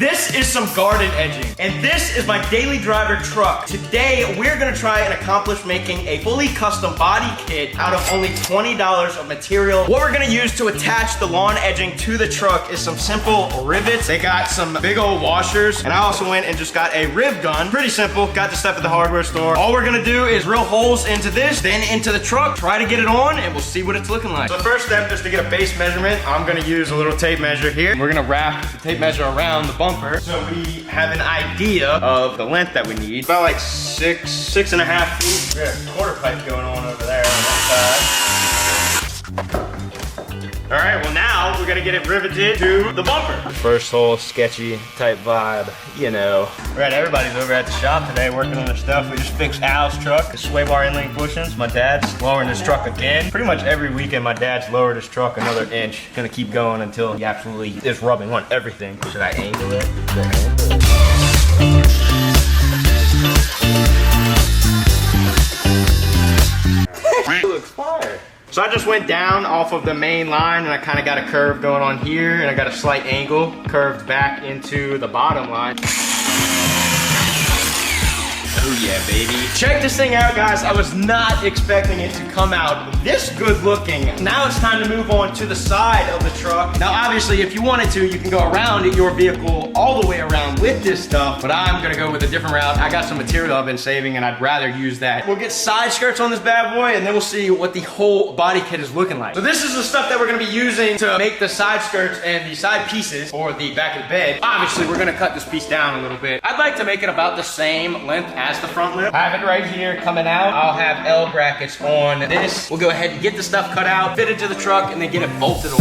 This is some garden edging, and this is my daily driver truck. Today, we're gonna try and accomplish making a fully custom body kit out of only $20 of material. What we're gonna use to attach the lawn edging to the truck is some simple rivets. They got some big old washers, and I also went and just got a rib gun. Pretty simple, got the stuff at the hardware store. All we're gonna do is drill holes into this, then into the truck, try to get it on, and we'll see what it's looking like. So the first step is to get a base measurement. I'm gonna use a little tape measure here. We're gonna wrap the tape measure around the bumper so we have an idea of the length that we need. About like 6.5 feet. We got a quarter pipe going on over there on that side. All right, well now we're gonna get it riveted to the bumper. First whole sketchy type vibe, you know. All right, everybody's over at the shop today working on their stuff. We just fixed Al's truck, the sway bar inlink bushings. My dad's lowering his truck again. Pretty much every weekend my dad's lowered his truck another inch. Gonna keep going until he absolutely is rubbing on everything. Should I angle it? It looks fire. So I just went down off of the main line and I kind of got a curve going on here and I got a slight angle curved back into the bottom line. Oh yeah, baby. Check this thing out, guys. I was not expecting it to come out this good looking. Now it's time to move on to the side of the truck. Now, obviously, if you wanted to, you can go around your vehicle all the way around with this stuff, but I'm gonna go with a different route. I got some material I've been saving and I'd rather use that. We'll get side skirts on this bad boy and then we'll see what the whole body kit is looking like. So this is the stuff that we're gonna be using to make the side skirts and the side pieces for the back of the bed. Obviously, we're gonna cut this piece down a little bit. I'd like to make it about the same length as the front lip. I have it right here coming out. I'll have L brackets on this. We'll go ahead and get the stuff cut out, fit it to the truck, and then get it bolted on.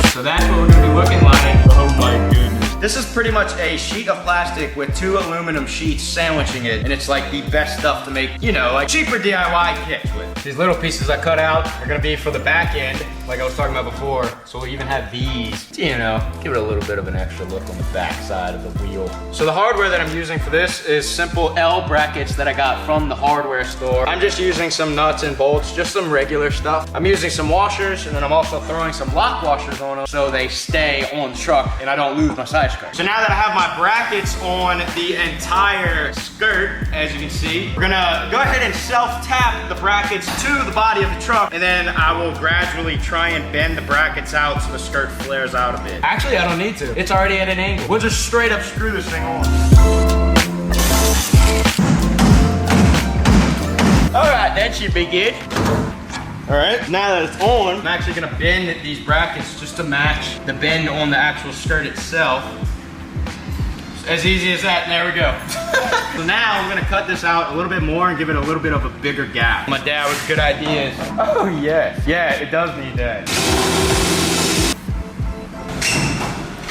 So that's what we're gonna be looking like. Oh my goodness. This is pretty much a sheet of plastic with 2 aluminum sheets sandwiching it, and it's like the best stuff to make, you know, like cheaper DIY kits with. These little pieces I cut out are gonna be for the back end, like I was talking about before. So we'll even have these, you know, give it a little bit of an extra look on the back side of the wheel. So the hardware that I'm using for this is simple L brackets that I got from the hardware store. I'm just using some nuts and bolts, just some regular stuff. I'm using some washers, and then I'm also throwing some lock washers on them so they stay on the truck and I don't lose my side skirt. So now that I have my brackets on the entire skirt, as you can see, we're gonna go ahead and self-tap the brackets to the body of the truck, and then I will gradually try and bend the brackets out so the skirt flares out a bit. Actually, I don't need to. It's already at an angle. We'll just straight up screw this thing on. All right, that should be good. All right, now that it's on, I'm actually gonna bend these brackets just to match the bend on the actual skirt itself. As easy as that, and there we go. So now I'm gonna cut this out a little bit more and give it a little bit of a bigger gap. My dad with good ideas. Oh yes, yeah, it does need that.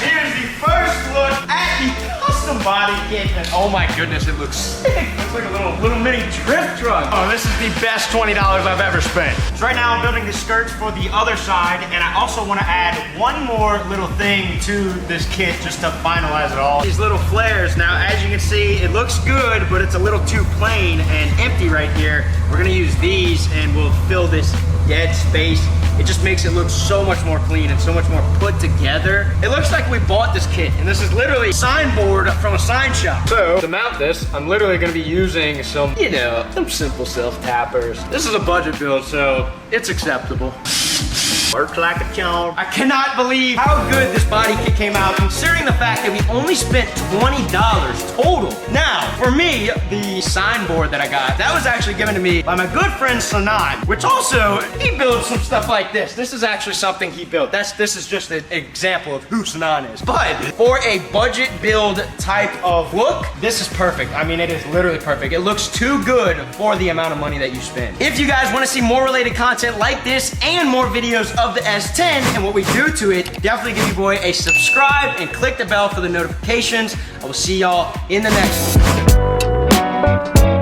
Here's the first look at the custom body kit, and oh my goodness, it looks sick. Looks like a little mini drift truck. Oh, this is the best $20 I've ever spent. So right now I'm building the skirts for the other side, and I also want to add one more little thing to this kit just to finalize it all. These little flares. Now, as you can see, it looks good, but it's a little too plain and empty right here. We're gonna use these, and we'll fill this dead space. It just makes it look so much more clean and so much more put together. It looks like we bought this kit, and this is literally a sign board from a sign shop. So to mount this, I'm literally gonna be using some, you know, some simple self-tappers. This is a budget build, so it's acceptable. Works like a charm. I cannot believe how good this body kit came out, considering the fact that we only spent $20 total. Now, for me, the sign board that I got, that was actually given to me by my good friend Sanat, which also, he builds some stuff like this. This is actually something he built. This is just an example of who Sanat is. But for a budget build type of look, this is perfect. I mean, it is literally perfect. It looks too good for the amount of money that you spend. If you guys want to see more related content like this and more videos of the S10 and what we do to it, definitely give your boy a subscribe and click the bell for the notifications. I will see y'all in the next one.